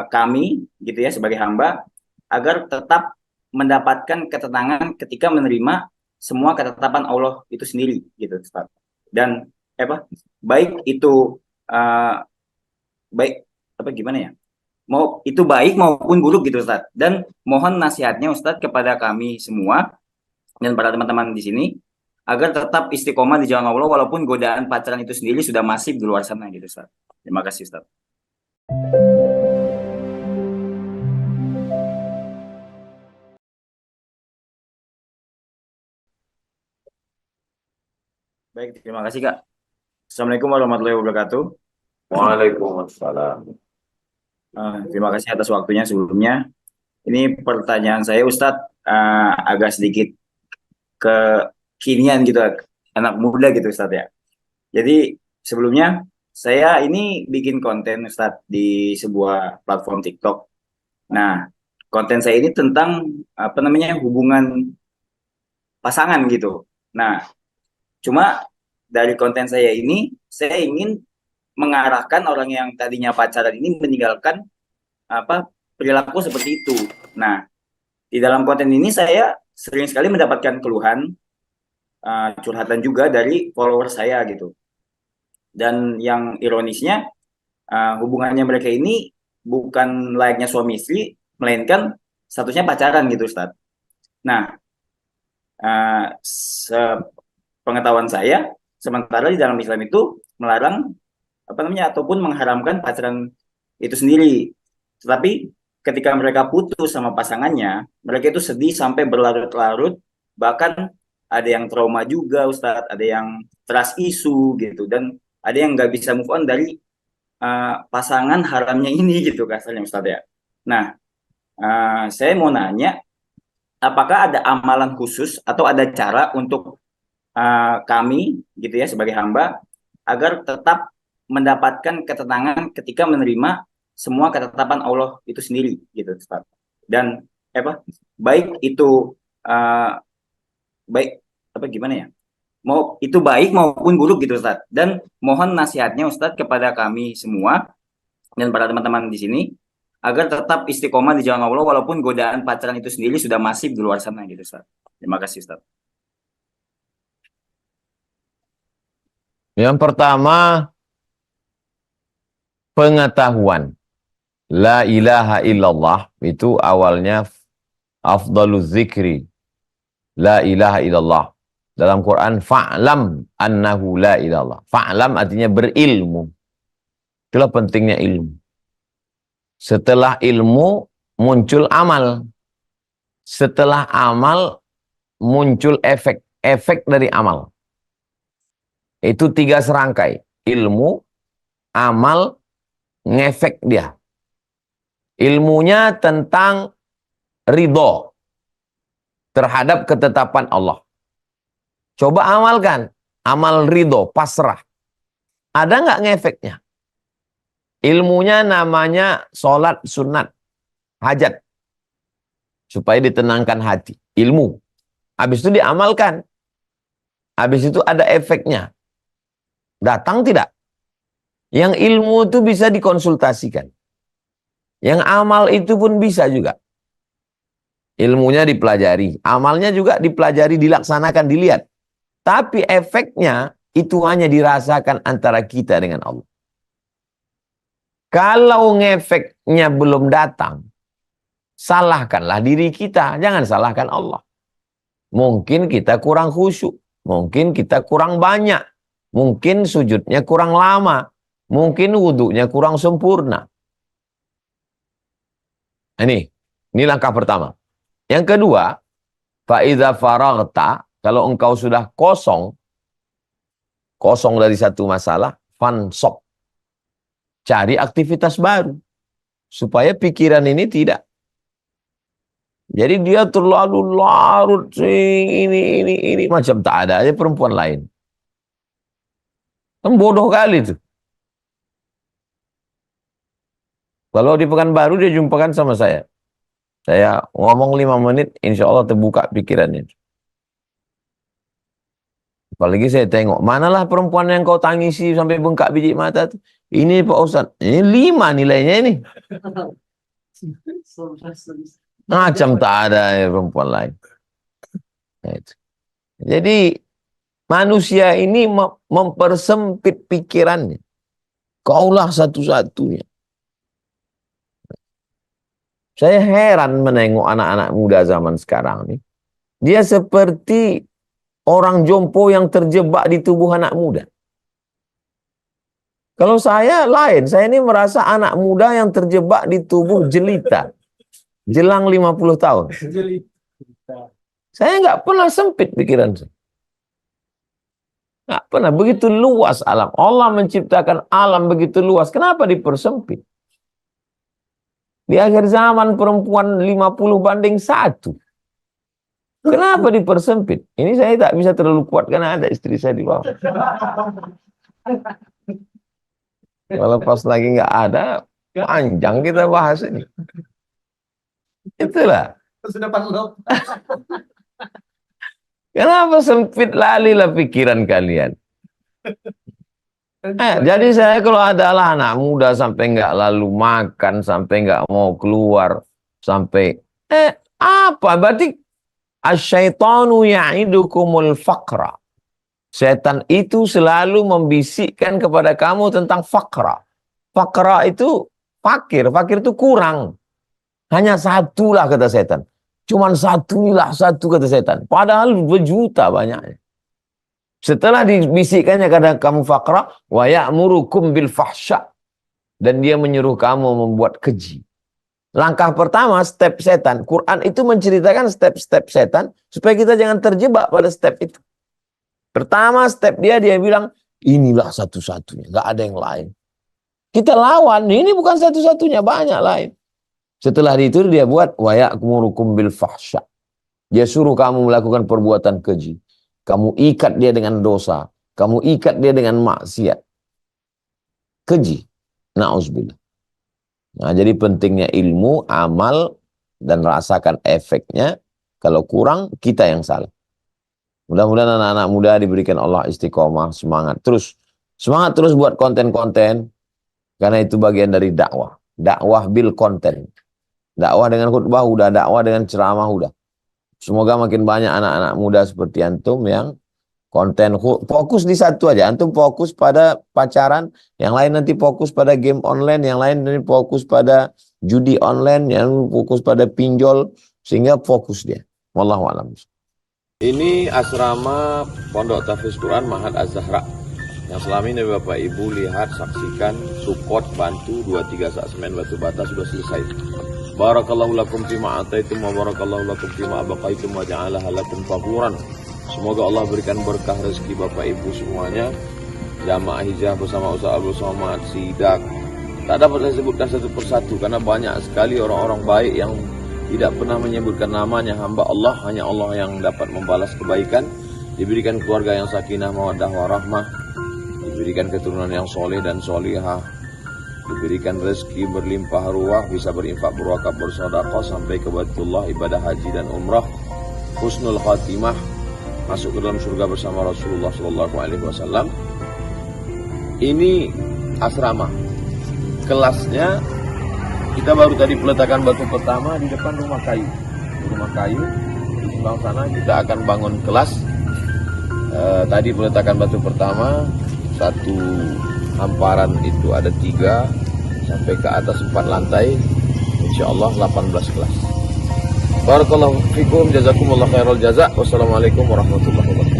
kami gitu ya sebagai hamba agar tetap mendapatkan ketenangan ketika menerima semua ketetapan Allah itu sendiri gitu Ustaz. Dan apa baik itu uh, baik apa gimana ya? Mau itu baik maupun buruk gitu Ustaz. Dan mohon nasihatnya Ustaz kepada kami semua dan para teman-teman di sini agar tetap istiqomah di jalan Allah walaupun godaan pacaran itu sendiri sudah masif di luar sana gitu Ustaz. Terima kasih Ustaz. Baik, terima kasih Kak. Assalamualaikum warahmatullahi wabarakatuh. Waalaikumsalam. Terima kasih atas waktunya sebelumnya. Ini pertanyaan saya Ustadz agak sedikit kekinian gitu, anak muda gitu Ustadz ya. Jadi sebelumnya saya ini bikin konten Ustadz di sebuah platform TikTok. Nah, konten saya ini tentang apa namanya hubungan pasangan gitu. Nah, cuma dari konten saya ini saya ingin mengarahkan orang yang tadinya pacaran ini meninggalkan apa perilaku seperti itu. Nah, di dalam konten ini saya sering sekali mendapatkan keluhan, curhatan juga dari follower saya gitu. Dan yang ironisnya, hubungannya mereka ini bukan layaknya suami istri, melainkan statusnya pacaran gitu, Ustaz. Nah, pengetahuan saya, sementara di dalam Islam itu melarang apa namanya ataupun mengharamkan pacaran itu sendiri. Tetapi ketika mereka putus sama pasangannya, mereka itu sedih sampai berlarut-larut, bahkan ada yang trauma juga Ustadz, ada yang trust issue gitu, dan ada yang nggak bisa move on dari pasangan haramnya ini gitu kasarnya Ustadz ya. Nah, saya mau nanya, apakah ada amalan khusus atau ada cara untuk kami gitu ya sebagai hamba agar tetap mendapatkan ketenangan ketika menerima semua ketetapan Allah itu sendiri gitu Ustaz. Dan apa baik itu uh, baik apa gimana ya? Mau itu baik maupun buruk gitu Ustaz. Dan mohon nasihatnya Ustaz kepada kami semua dan para teman-teman di sini agar tetap istiqomah di jalan Allah walaupun godaan pacaran itu sendiri sudah masif di luar sana gitu Ustaz. Terima kasih Ustaz. Yang pertama, pengetahuan. La ilaha illallah itu awalnya afdaluz zikri. La ilaha illallah. Dalam Quran, fa'lam annahu la ilallah. Fa'lam artinya berilmu. Itulah pentingnya ilmu. Setelah ilmu, muncul amal. Setelah amal, muncul efek. Efek dari amal. Itu 3 serangkai. Ilmu, amal, ngefek dia. Ilmunya tentang ridho terhadap ketetapan Allah. Coba amalkan. Amal ridho, pasrah. Ada nggak ngefeknya? Ilmunya namanya sholat sunat, hajat. Supaya ditenangkan hati. Ilmu. Habis itu diamalkan. Habis itu ada efeknya. Datang tidak? Yang ilmu itu bisa dikonsultasikan. Yang amal itu pun bisa juga. Ilmunya dipelajari. Amalnya juga dipelajari, dilaksanakan, dilihat. Tapi efeknya itu hanya dirasakan antara kita dengan Allah. Kalau ngefeknya belum datang, salahkanlah diri kita. Jangan salahkan Allah. Mungkin kita kurang khusyuk. Mungkin kita kurang banyak. Mungkin sujudnya kurang lama. Mungkin wudhunya kurang sempurna. Ini langkah pertama. Yang kedua, fa'idha faraghta, kalau engkau sudah kosong dari satu masalah, fansok. Cari aktivitas baru. Supaya pikiran ini tidak. Jadi dia terlalu larut, ini. Macam tak ada aja perempuan lain. Kan bodoh kali tuh. Kalau di Pekanbaru dia jumpakan sama saya. Saya ngomong 5 menit, insya Allah terbuka pikirannya. Apalagi saya tengok, manalah perempuan yang kau tangisi sampai bengkak biji mata tuh. Ini Pak Ustadz, ini 5 nilainya ini. Macam tak ada perempuan lain. Nah, itu. Jadi manusia ini mempersempit pikirannya. Kaulah satu-satunya. Saya heran menengok anak-anak muda zaman sekarang nih. Dia seperti orang jompo yang terjebak di tubuh anak muda. Kalau saya lain, saya ini merasa anak muda yang terjebak di tubuh jelita. Jelang 50 tahun. Saya nggak pernah sempit pikiran saya. Nggak pernah, begitu luas alam. Allah menciptakan alam begitu luas. Kenapa dipersempit? Di akhir zaman perempuan 50:1. Kenapa dipersempit? Ini saya tak bisa terlalu kuat karena ada istri saya di bawah. Kalau pas lagi nggak ada, panjang kita bahas ini. Itulah. Kenapa sempit lalilah pikiran kalian? Jadi saya kalau adalah anak muda sampai nggak lalu makan, sampai nggak mau keluar, sampai apa? Berarti asyaitanu ya'idukumul faqra. Setan itu selalu membisikkan kepada kamu tentang fakra. Fakra itu fakir. Fakir itu kurang. Hanya satulah kata setan. Cuman satulah satu kata setan. Padahal berjuta banyaknya. Setelah dibisikkannya kadang kamu fakra, wa ya'murukum bil fahsya. Dan dia menyuruh kamu membuat keji. Langkah pertama, step setan. Quran itu menceritakan step-step setan supaya kita jangan terjebak pada step itu. Pertama step dia bilang, inilah satu-satunya, nggak ada yang lain. Kita lawan, ini bukan satu-satunya, banyak lain. Setelah itu dia buat, wa ya'murukum bil fahsya. Dia suruh kamu melakukan perbuatan keji. Kamu ikat dia dengan dosa. Kamu ikat dia dengan maksiat. Keji. Na'udzubillah. Nah, jadi pentingnya ilmu, amal, dan rasakan efeknya. Kalau kurang, kita yang salah. Mudah-mudahan anak-anak muda diberikan Allah istiqomah, semangat terus buat konten-konten, karena itu bagian dari dakwah. Dakwah bil konten. Dakwah dengan khutbah udah, dakwah dengan ceramah udah. Semoga makin banyak anak-anak muda seperti antum yang konten fokus di satu aja. Antum fokus pada pacaran, yang lain nanti fokus pada game online, yang lain nanti fokus pada judi online, yang fokus pada pinjol, sehingga fokus dia. Wallahu a'lam. Ini asrama Pondok Tahfiz Quran Mahat Az-Zahra yang selama ini Bapak Ibu lihat, saksikan, support, bantu 23 Saksemen Batu Bata sudah selesai. Barakallahu lakum fima ataitum wa barakallahu lakum fima abaqaitum wa ja'alaha lakum fahuran. Semoga Allah berikan berkah rezeki Bapak Ibu semuanya. Jamaah hijrah bersama Ustaz Abdul Somad, Sidak. Tak dapat saya sebutkan satu persatu karena banyak sekali orang-orang baik yang tidak pernah menyebutkan namanya, hamba Allah, hanya Allah yang dapat membalas kebaikan. Diberikan keluarga yang sakinah, mawaddah, warahmah. Diberikan keturunan yang soleh dan solihah. Diberikan rezeki berlimpah ruah, bisa berinfak, berwakaf, bersedekah sampai ke Baitullah, ibadah haji dan umrah. Husnul khatimah, masuk ke dalam surga bersama Rasulullah SAW. Ini asrama. Kelasnya kita baru tadi peletakan batu pertama di depan rumah kayu. Rumah kayu di sebelah sana kita akan bangun kelas. Tadi peletakan batu pertama, satu hamparan itu ada 3 sampai ke atas 4 lantai. Insyaallah 18 kelas. Barakallahu fikum, jazakumullah khairal jazak. Wassalamualaikum warahmatullahi wabarakatuh.